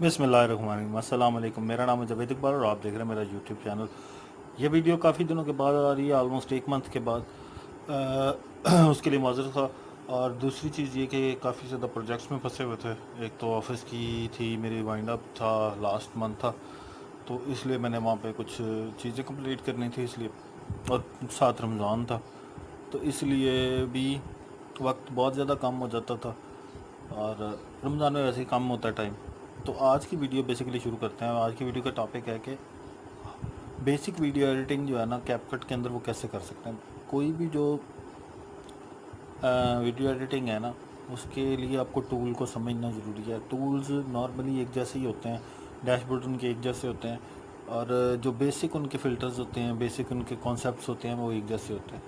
बिस्मिल्लाहिर्रहमानिर्रहीम। अस्सलाम वालेकुम। मेरा नाम है जावेद इकबाल और आप देख रहे हैं मेरा यूट्यूब चैनल। ये वीडियो काफ़ी दिनों के बाद आ रही है, ऑलमोस्ट एक मंथ के बाद। उसके लिए माजरत था। और दूसरी चीज़ ये कि काफ़ी ज़्यादा प्रोजेक्ट्स में फंसे हुए थे। एक तो ऑफिस की थी, मेरी वाइंड अप था, लास्ट मंथ था, तो इसलिए मैंने वहाँ पे कुछ चीज़ें कंप्लीट करनी थी, इसलिए। और साथ रमज़ान था, तो इसलिए भी वक्त बहुत ज़्यादा कम हो जाता था। और रमज़ान में वैसे ही कम होता है टाइम। तो आज की वीडियो बेसिकली शुरू करते हैं। आज की वीडियो का टॉपिक है कि बेसिक वीडियो एडिटिंग जो है ना कैपकट के अंदर, वो कैसे कर सकते हैं। कोई भी जो वीडियो एडिटिंग है ना, उसके लिए आपको टूल को समझना ज़रूरी है। टूल्स नॉर्मली एक जैसे ही होते हैं, डैशबोर्ड उनके एक जैसे होते हैं, और जो बेसिक उनके फ़िल्टर्स होते हैं, बेसिक उनके कॉन्सेप्ट्स होते हैं, वो एक जैसे होते हैं।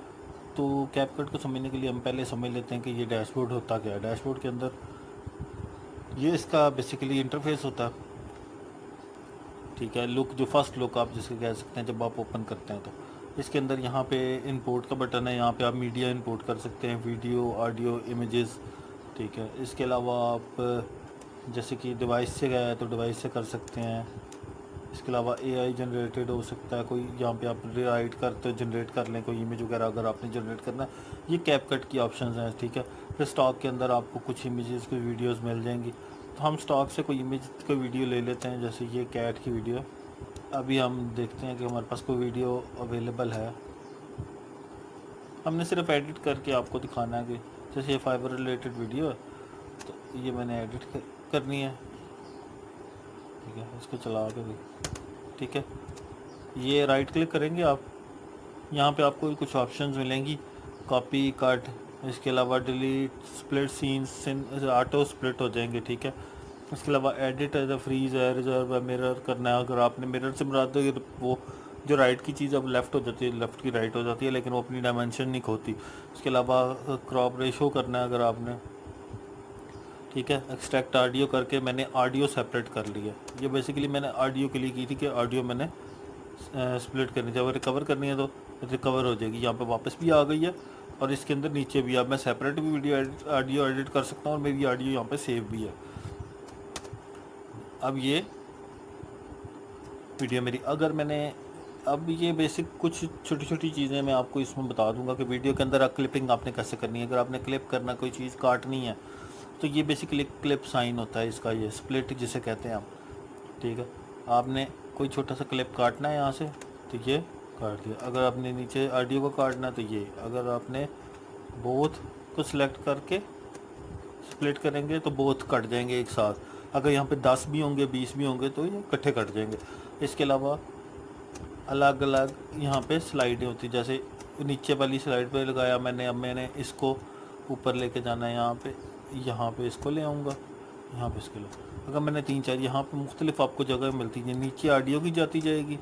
तो कैपकट को समझने के लिए हम पहले समझ लेते हैं कि ये डैशबोर्ड होता क्या है। डैशबोर्ड के अंदर ये इसका बेसिकली इंटरफेस होता है, ठीक है। लुक, जो फर्स्ट लुक आप जिसके कह सकते हैं, जब आप ओपन करते हैं तो इसके अंदर यहाँ पे इंपोर्ट का बटन है। यहाँ पे आप मीडिया इंपोर्ट कर सकते हैं, वीडियो, ऑडियो, इमेजेस, ठीक है। इसके अलावा आप जैसे कि डिवाइस से गया है तो डिवाइस से कर सकते हैं। इसके अलावा एआई जनरेटेड हो सकता है कोई, यहाँ पे आप राइट करते हो जनरेट कर लें कोई इमेज वगैरह, अगर आपने जनरेट करना है। ये कैपकट की ऑप्शंस हैं, ठीक है। फिर स्टॉक के अंदर आपको कुछ इमेजेस की वीडियोस मिल जाएंगी, तो हम स्टॉक से कोई इमेज कोई वीडियो ले लेते हैं। जैसे ये कैट की वीडियो, अभी हम देखते हैं कि हमारे पास कोई वीडियो अवेलेबल है। हमने सिर्फ एडिट करके आपको दिखाना है कि जैसे ये फाइबर रिलेटेड वीडियो है, तो ये मैंने एडिट करनी है, ठीक है। इसको चला के भी, ठीक है। ये राइट क्लिक करेंगे आप, यहाँ पे आपको कुछ ऑप्शंस मिलेंगी, कॉपी, कट, इसके अलावा delete, split scenes, auto split हो जाएंगे, ठीक है। इसके अलावा एडिट है, फ्रीज है, रिजर्व है, मिरर करना है। अगर आपने मिरर से मुराद है तो वो जो राइट की चीज़ अब लेफ़्ट हो जाती है, लेफ़्ट की राइट हो जाती है, लेकिन वो अपनी डायमेंशन नहीं खोती। इसके अलावा क्रॉप रेशो करना है अगर आपने, ठीक है। एक्सट्रैक्ट ऑडियो करके मैंने ऑडियो सेपरेट कर लिया। ये बेसिकली मैंने ऑडियो के लिए की थी कि ऑडियो मैंने स्प्लिट करनी, जब रिकवर करनी है तो रिकवर हो जाएगी। यहाँ पे वापस भी आ गई है, और इसके अंदर नीचे भी अब मैं सेपरेट भी वीडियो ऑडियो एडिट कर सकता हूँ, और मेरी ऑडियो यहाँ पे सेव भी है। अब ये वीडियो मेरी, अगर मैंने, अब ये बेसिक कुछ छोटी छोटी चीज़ें मैं आपको इसमें बता दूंगा कि वीडियो के अंदर क्लिपिंग आपने कैसे करनी है। अगर आपने क्लिप करना, कोई चीज़ काटनी है, तो ये बेसिकली क्लिप साइन होता है इसका, ये स्प्लिट जिसे कहते हैं आप, ठीक है। आपने कोई छोटा सा क्लिप काटना है यहाँ से, तो ये काट दिया। अगर आपने नीचे ऑडियो को काटना है तो ये, अगर आपने बोथ को सिलेक्ट करके स्प्लिट करेंगे तो बोथ कट जाएंगे एक साथ। अगर यहाँ पे 10 भी होंगे, 20 भी होंगे, तो ये इकट्ठे कट जाएंगे। इसके अलावा अलग अलग यहाँ पे स्लाइडें होती, जैसे नीचे वाली स्लाइड पे लगाया मैंने, अब मैंने इसको ऊपर लेके जाना है। यहाँ पे इसको ले आऊँगा, यहाँ पे इसको ले। अगर मैंने 3-4 यहाँ पे मुख्तलिफ आपको जगह मिलती है। नीचे ऑडियो की जाती जाएगी,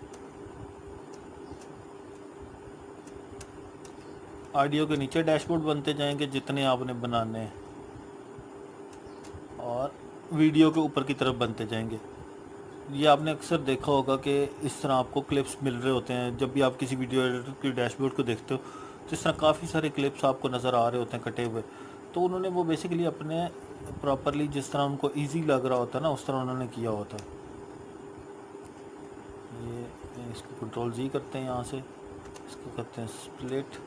ऑडियो के नीचे डैशबोर्ड बनते जाएंगे जितने आपने बनाने हैं, और वीडियो के ऊपर की तरफ बनते जाएंगे। ये आपने अक्सर देखा होगा कि इस तरह आपको क्लिप्स मिल रहे होते हैं। जब भी आप किसी वीडियो एडिटर की डैशबोर्ड को देखते हो, तो इस तरह काफ़ी सारे क्लिप्स आपको नज़र आ रहे होते हैं कटे हुए। तो उन्होंने वो बेसिकली अपने प्रॉपरली जिस तरह उनको इजी लग रहा होता है ना, उस तरह उन्होंने किया होता है। ये इसको कंट्रोल जी करते हैं यहाँ से, इसको करते हैं स्प्लिट।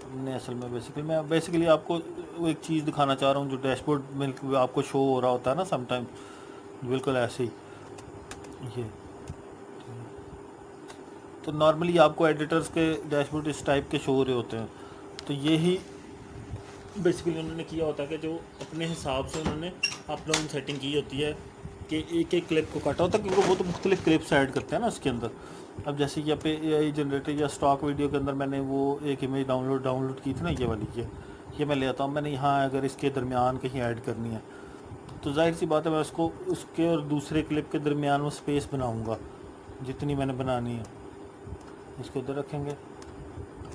हमने असल में मैं बेसिकली आपको वो एक चीज़ दिखाना चाह रहा हूँ जो डैशबोर्ड में आपको शो हो रहा होता है ना समटाइम, बिल्कुल ऐसे ही ये। तो नॉर्मली आपको एडिटर्स के डैशबोर्ड इस टाइप के शो हो रहे होते हैं। तो यही बेसिकली उन्होंने किया होता है कि जो अपने हिसाब से उन्होंने अपलोड सेटिंग की होती है कि एक एक क्लिप को काटा होता है, क्योंकि वो तो मुख्तलिफ क्लिप्स ऐड करते हैं ना इसके अंदर। अब जैसे यहाँ पे एआई जनरेटर या स्टॉक वीडियो के अंदर मैंने वो एक इमेज डाउनलोड की थी ना, ये वाली, ये मैं ले आता हूँ। मैंने यहाँ अगर इसके दरमियान कहीं ऐड करनी है, तो जाहिर सी बात है मैं उसको उसके और दूसरे क्लिप के दरमियान में स्पेस बनाऊँगा जितनी मैंने बनानी है। इसको इधर रखेंगे,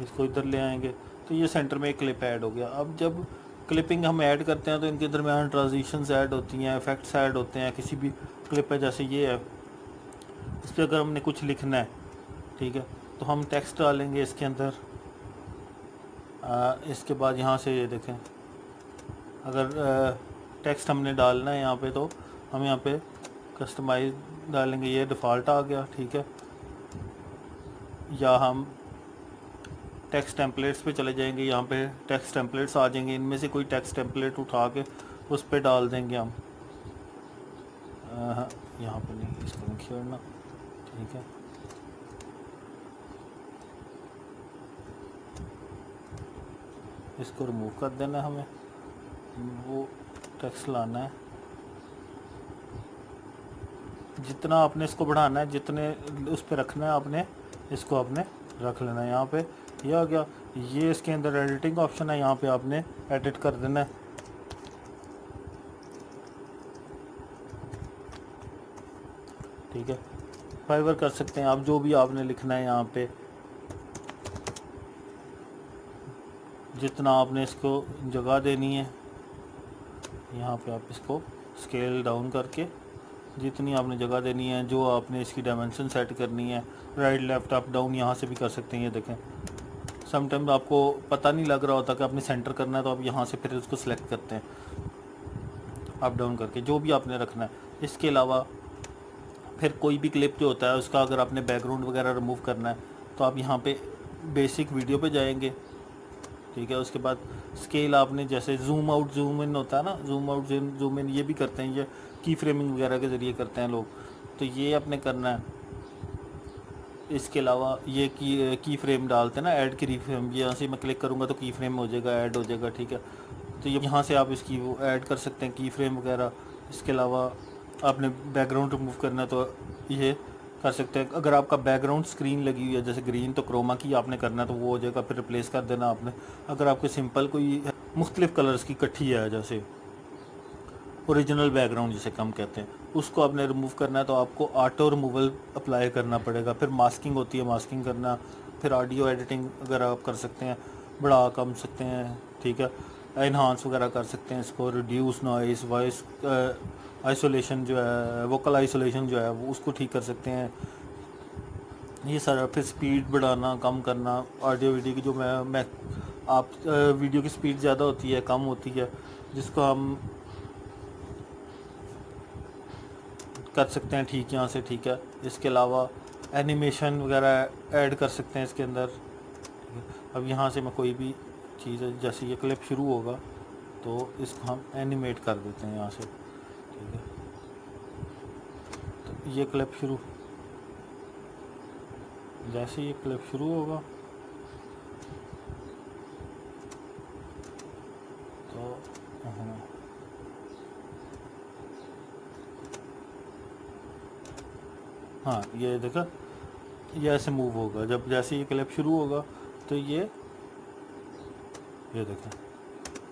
इसको इधर ले आएंगे, तो ये सेंटर में एक क्लिप ऐड हो गया। अब जब क्लिपिंग हम ऐड करते हैं तो इनके दरमियान ट्रांजिशंस ऐड होती हैं, इफेक्ट्स ऐड होते हैं। किसी भी क्लिप है, जैसे ये है, इस पर अगर हमने कुछ लिखना है, ठीक है, तो हम टेक्स्ट डालेंगे इसके अंदर। इसके बाद यहाँ से ये देखें, अगर टेक्स्ट हमने डालना है यहाँ पे, तो हम यहाँ पे कस्टमाइज डालेंगे, ये डिफ़ॉल्ट आ गया, ठीक है। या हम टेक्स्ट टेम्पलेट्स पे चले जाएंगे, यहाँ पे टेक्स्ट टेम्पलेट्स आ जाएंगे, इनमें से कोई टेक्स्ट टेम्पलेट उठा के उस पर डाल देंगे हम। हाँ, यहाँ पे नहीं, इसको नहीं छेड़ना, ठीक है। इसको रिमूव कर देना है हमें, वो टेक्स्ट लाना है। जितना आपने इसको बढ़ाना है, जितने उस पर रखना है आपने, इसको आपने रख लेना है। यहाँ पे ये आ गया, ये इसके अंदर एडिटिंग ऑप्शन है, यहाँ पे आपने एडिट कर देना है, ठीक है। फाइवर कर सकते हैं आप, जो भी आपने लिखना है यहाँ पे, जितना आपने इसको जगह देनी है, यहाँ पे आप इसको स्केल डाउन करके जितनी आपने जगह देनी है, जो आपने इसकी डायमेंशन सेट करनी है, राइट लेफ़्ट अप डाउन यहाँ से भी कर सकते हैं। ये देखें, समटाइम आपको पता नहीं लग रहा होता कि आपने सेंटर करना है, तो आप यहाँ से फिर उसको सिलेक्ट करते हैं अप डाउन करके, जो भी आपने रखना है। इसके अलावा फिर कोई भी क्लिप जो होता है उसका अगर आपने बैकग्राउंड वगैरह रिमूव करना है, तो आप यहाँ पे बेसिक वीडियो पे जाएंगे, ठीक है। उसके बाद स्केल आपने, जैसे जूम आउट जूम इन होता है ना, जूम आउट जूम इन ये भी करते हैं, ये की फ्रेमिंग वगैरह के ज़रिए करते हैं लोग, तो ये आपने करना है। इसके अलावा ये की फ्रेम डालते हैं ना, ऐड की फ्रेम, यहाँ से मैं क्लिक करूँगा तो की फ्रेम हो जाएगा, ऐड हो जाएगा, ठीक है। तो ये यहाँ से आप इसकी वो ऐड कर सकते हैं की फ्रेम वगैरह। इसके अलावा आपने बैकग्राउंड रिमूव करना है तो ये कर सकते हैं। अगर आपका बैकग्राउंड स्क्रीन लगी हुई है जैसे ग्रीन, तो क्रोमा की आपने करना है तो वो हो जाएगा, फिर रिप्लेस कर देना आपने। अगर आपके सिंपल कोई मुख्तलिफ कलर्स की इकट्ठी है, जैसे ओरिजिनल बैकग्राउंड जिसे कम कहते हैं, उसको आपने रिमूव करना है तो आपको ऑटो रिमूवल अप्लाई करना पड़ेगा। फिर मास्किंग होती है, मास्किंग करना, फिर ऑडियो एडिटिंग अगर आप कर सकते हैं, बढ़ा कम सकते हैं, ठीक है। इन्हांस वगैरह कर सकते हैं इसको, रिड्यूस नॉइस, वॉइस आइसोलेशन जो है, वोकल आइसोलेशन जो है वो उसको ठीक कर सकते हैं, ये सारा। फिर स्पीड बढ़ाना कम करना, ऑडियो वीडियो की जो मैं आप वीडियो की स्पीड ज़्यादा होती है कम होती है, जिसको हम कर सकते हैं ठीक यहाँ से, ठीक है। इसके अलावा एनिमेशन वगैरह ऐड कर सकते हैं इसके अंदर, ठीक है। अब यहाँ से मैं कोई भी चीज़, जैसे ये क्लिप शुरू होगा तो इसको हम एनिमेट कर देते हैं यहाँ से, ठीक है। तो ये क्लिप शुरू, जैसे ये क्लिप शुरू होगा तो हाँ, ये देखा, ये ऐसे मूव होगा। जब जैसे ये क्लिप शुरू होगा तो ये देखें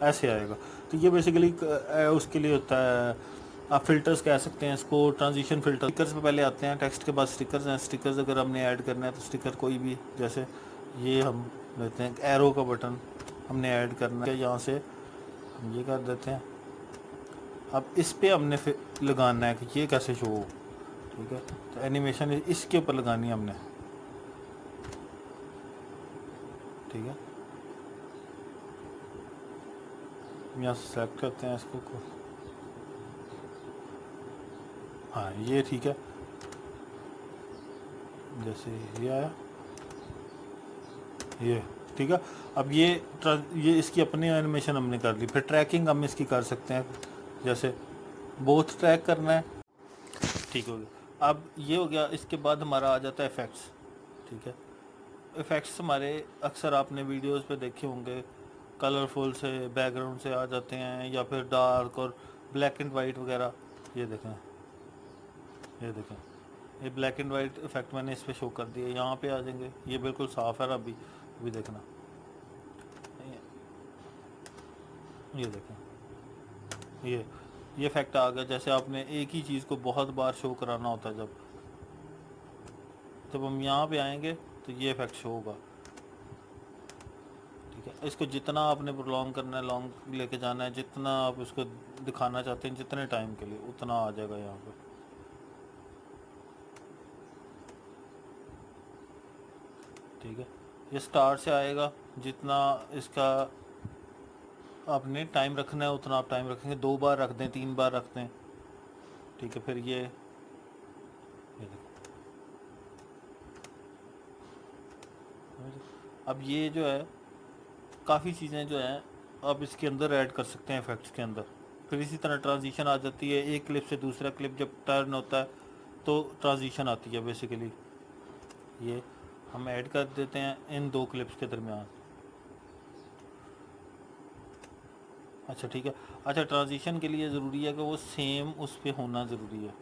ऐसे आएगा। तो ये बेसिकली उसके लिए होता है, आप फ़िल्टर्स कह सकते हैं इसको, ट्रांजिशन फ़िल्टर। स्टिकर्स पे पहले आते हैं, टेक्स्ट के बाद स्टिकर्स हैं। स्टिकर्स अगर हमने ऐड करना है तो स्टिकर कोई भी, जैसे ये हम लेते हैं एरो का बटन, हमने ऐड करना है, यहाँ से हम ये कर देते हैं। अब इस पे हमने फिर लगाना है कि ये कैसे शो हो, ठीक है। तो एनिमेशन इसके ऊपर लगानी है हमने, ठीक है। यहाँ से सेलेक्ट करते हैं इसको, हाँ ये ठीक है। जैसे ये आया, ये ठीक है। अब ये इसकी अपनी एनिमेशन हमने कर ली। फिर ट्रैकिंग हम इसकी कर सकते हैं, जैसे बोथ ट्रैक करना है, ठीक हो गया। अब ये हो गया। इसके बाद हमारा आ जाता है इफ़ेक्ट्स, ठीक है। इफ़ेक्ट्स हमारे अक्सर आपने वीडियोस पे देखे होंगे, कलरफुल से बैकग्राउंड से आ जाते हैं, या फिर डार्क और ब्लैक एंड वाइट वगैरह। ये देखें, ये देखें, ये ब्लैक एंड वाइट इफेक्ट मैंने इस पर शो कर दिया। यहाँ पे आ जाएंगे, ये बिल्कुल साफ़ है। अभी देखना, ये देखें, ये इफेक्ट आ गया। जैसे आपने एक ही चीज़ को बहुत बार शो कराना होता है, जब हम यहाँ पे आएंगे तो ये इफेक्ट शो होगा, ठीक है। इसको जितना आपने प्रोलॉन्ग करना है, लॉन्ग लेके जाना है, जितना आप इसको दिखाना चाहते हैं जितने टाइम के लिए, उतना आ जाएगा यहाँ पे, ठीक है। ये स्टार्ट से आएगा, जितना इसका आपने टाइम रखना है उतना आप टाइम रखेंगे। 2 बार रख दें, 3 बार रख दें, ठीक है। फिर ये ये देखो। अब ये जो है काफ़ी चीज़ें जो हैं आप इसके अंदर ऐड कर सकते हैं इफेक्ट्स के अंदर। फिर इसी तरह ट्रांजिशन आ जाती है, एक क्लिप से दूसरा क्लिप जब टर्न होता है तो ट्रांजिशन आती है बेसिकली। ये हम ऐड कर देते हैं इन दो क्लिप्स के दरमियान। अच्छा ठीक है। अच्छा ट्रांजिशन के लिए ज़रूरी है कि वो सेम उस पर होना ज़रूरी है।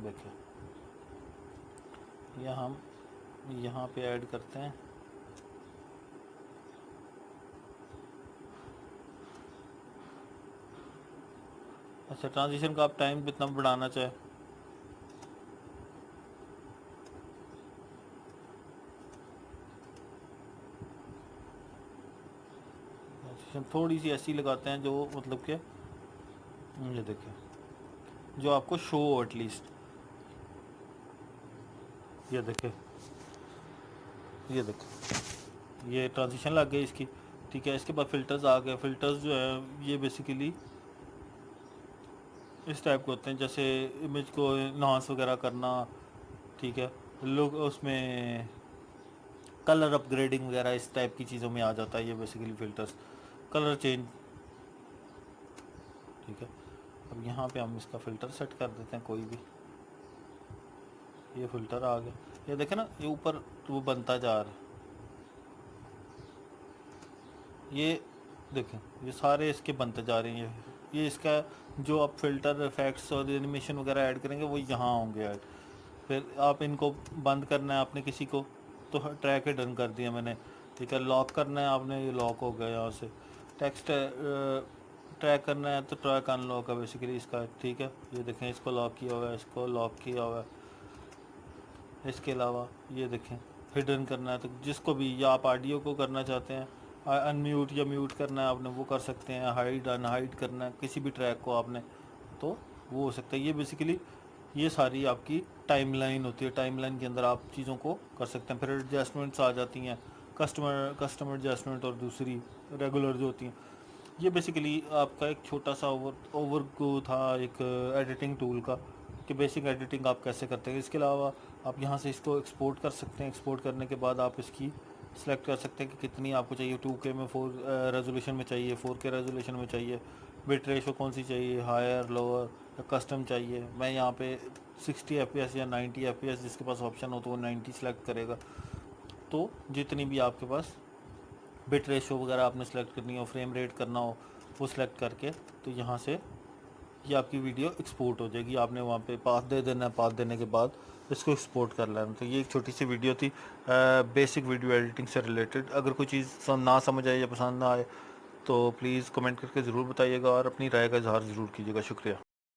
देखिए यह हम यहाँ पे ऐड करते हैं। अच्छा ट्रांजिशन का आप टाइम कितना बढ़ाना चाहे, ट्रांजिशन थोड़ी सी ऐसी लगाते हैं जो मतलब कि ये देखिए जो आपको शो हो एटलीस्ट। ये देखिए ये देखिए ये ट्रांजिशन लग गई इसकी। ठीक है, इसके बाद फ़िल्टर्स आ गए। फ़िल्टर्स जो है ये बेसिकली इस टाइप के होते हैं, जैसे इमेज को इन्हांस वगैरह करना। ठीक है, लोग उसमें कलर अपग्रेडिंग वगैरह इस टाइप की चीज़ों में आ जाता है ये बेसिकली फ़िल्टर्स, कलर चेंज। ठीक है, अब यहाँ पे हम इसका फ़िल्टर सेट कर देते हैं कोई भी। ये फ़िल्टर आ गया, ये देखें ना ये ऊपर वो बनता जा रहा है। ये देखें ये सारे इसके बनते जा रहे हैं। ये इसका जो आप फ़िल्टर इफेक्ट्स और एनिमेशन वगैरह ऐड करेंगे वो यहाँ होंगे ऐड। फिर आप इनको बंद करना है आपने किसी को, तो ट्रैक हिडन कर दिया मैंने। ठीक है, लॉक करना है आपने, ये लॉक हो गया यहाँ से। टेक्स्ट ट्रैक करना है तो ट्रैक अनलॉक है बेसिकली इसका। ठीक है, ये देखें इसको लॉक किया हुआ है, इसको लॉक किया हुआ है। इसके अलावा ये देखें हिडन करना है तो जिसको भी, या आप ऑडियो को करना चाहते हैं अनम्यूट या म्यूट करना है आपने वो कर सकते हैं, हाइड अनहाइड करना है किसी भी ट्रैक को आपने तो वो हो सकता है। ये बेसिकली ये सारी आपकी टाइमलाइन होती है, टाइमलाइन के अंदर आप चीज़ों को कर सकते हैं। फिर एडजस्टमेंट्स आ जाती हैं, कस्टमर एडजस्टमेंट और दूसरी रेगुलर जो होती हैं। ये बेसिकली आपका एक छोटा सा ओवरव्यू था एक एडिटिंग टूल का कि बेसिक एडिटिंग आप कैसे करते हैं। इसके अलावा आप यहाँ से इसको एक्सपोर्ट कर सकते हैं। एक्सपोर्ट करने के बाद आप इसकी सेलेक्ट कर सकते हैं कि कितनी आपको चाहिए, 2K में 4 रेजोल्यूशन में चाहिए, 4K रेजोल्यूशन में चाहिए, बिट रेशो कौन सी चाहिए, हायर लोअर या कस्टम चाहिए। मैं यहाँ पे 60 FPS या 90 FPS जिसके पास ऑप्शन हो तो वो 90 सेलेक्ट करेगा। तो जितनी भी आपके पास बिट रेशो वगैरह आपने सेलेक्ट करनी हो, फ्रेम रेट करना हो, वो सिलेक्ट करके तो यहाँ से ये आपकी वीडियो एक्सपोर्ट हो जाएगी। आपने वहाँ पे पाथ दे देना है, पाथ देने के बाद इसको एक्सपोर्ट कर लेना। तो ये एक छोटी सी वीडियो थी बेसिक वीडियो एडिटिंग से रिलेटेड। अगर कोई चीज़ ना समझ आए या पसंद ना आए तो प्लीज़ कमेंट करके ज़रूर बताइएगा और अपनी राय का इजहार ज़रूर कीजिएगा। शुक्रिया।